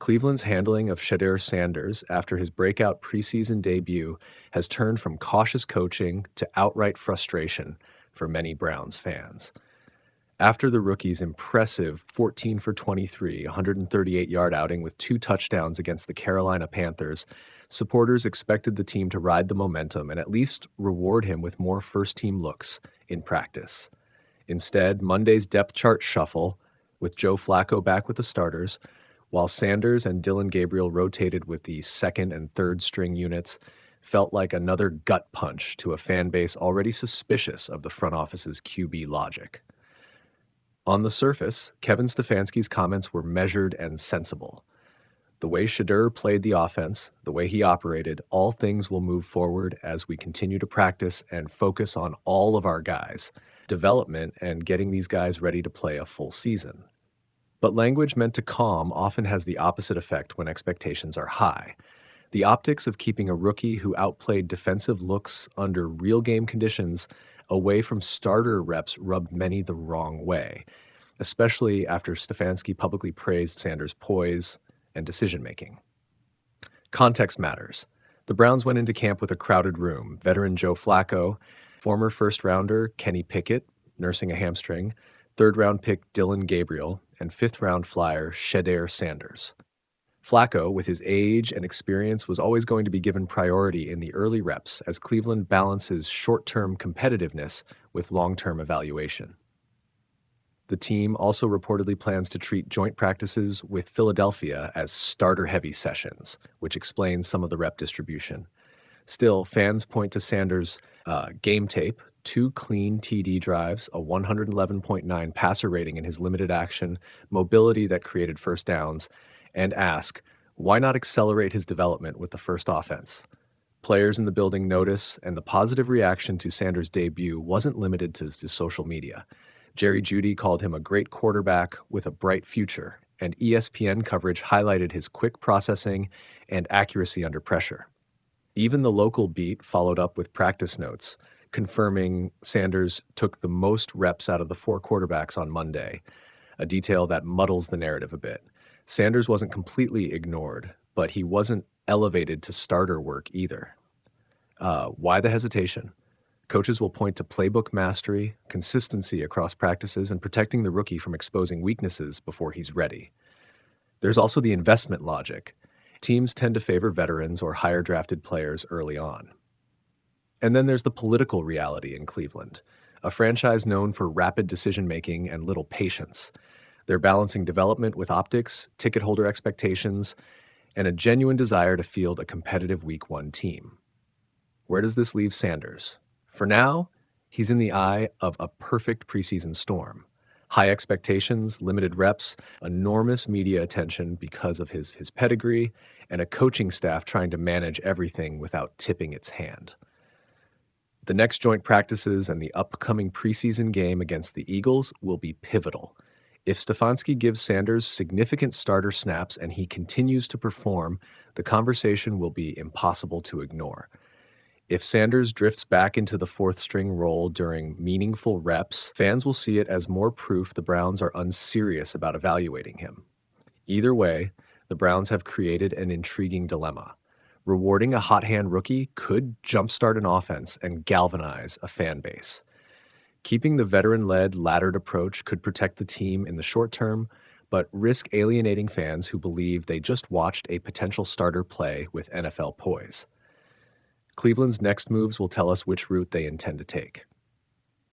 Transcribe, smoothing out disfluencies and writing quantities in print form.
Cleveland's handling of Shedeur Sanders after his breakout preseason debut has turned from cautious coaching to outright frustration for many Browns fans. After the rookie's impressive 14 for 23, 138-yard outing with 2 touchdowns against the Carolina Panthers, supporters expected the team to ride the momentum and at least reward him with more first-team looks in practice. Instead, Monday's depth chart shuffle, with Joe Flacco back with the starters, while Sanders and Dillon Gabriel rotated with the second and third string units, felt like another gut punch to a fan base already suspicious of the front office's QB logic. On the surface, Kevin Stefanski's comments were measured and sensible. The way Shedeur played the offense, the way he operated, all things will move forward as we continue to practice and focus on all of our guys, development, and getting these guys ready to play a full season. But language meant to calm often has the opposite effect when expectations are high. The optics of keeping a rookie who outplayed defensive looks under real game conditions away from starter reps rubbed many the wrong way, especially after Stefanski publicly praised Sanders' poise and decision-making. Context matters. The Browns went into camp with a crowded room. Veteran Joe Flacco, former first-rounder Kenny Pickett, nursing a hamstring, third-round pick Dillon Gabriel, and fifth-round flyer Shedeur Sanders. Flacco, with his age and experience, was always going to be given priority in the early reps as Cleveland balances short-term competitiveness with long-term evaluation. The team also reportedly plans to treat joint practices with Philadelphia as starter-heavy sessions, which explains some of the rep distribution. Still, fans point to Sanders' game tape, 2 clean TD drives, a 111.9 passer rating in his limited action, mobility that created first downs, and ask, why not accelerate his development with the first offense? Players in the building notice, and the positive reaction to Sanders' debut wasn't limited to social media. Jerry Jeudy called him a great quarterback with a bright future, and ESPN coverage highlighted his quick processing and accuracy under pressure. Even the local beat followed up with practice notes, confirming Sanders took the most reps out of the 4 quarterbacks on Monday, a detail that muddles the narrative a bit. Sanders wasn't completely ignored, but he wasn't elevated to starter work either. Why the hesitation? Coaches will point to playbook mastery, consistency across practices, and protecting the rookie from exposing weaknesses before he's ready. There's also the investment logic. Teams tend to favor veterans or higher drafted players early on. And then there's the political reality in Cleveland, a franchise known for rapid decision-making and little patience. They're balancing development with optics, ticket holder expectations, and a genuine desire to field a competitive Week 1 team. Where does this leave Sanders? For now, he's in the eye of a perfect preseason storm. High expectations, limited reps, enormous media attention because of his pedigree, and a coaching staff trying to manage everything without tipping its hand. The next joint practices and the upcoming preseason game against the Eagles will be pivotal. If Stefanski gives Sanders significant starter snaps and he continues to perform, the conversation will be impossible to ignore. If Sanders drifts back into the 4th-string role during meaningful reps, fans will see it as more proof the Browns are unserious about evaluating him. Either way, the Browns have created an intriguing dilemma. Rewarding a hot-hand rookie could jumpstart an offense and galvanize a fan base. Keeping the veteran-led, laddered approach could protect the team in the short term, but risk alienating fans who believe they just watched a potential starter play with NFL poise. Cleveland's next moves will tell us which route they intend to take.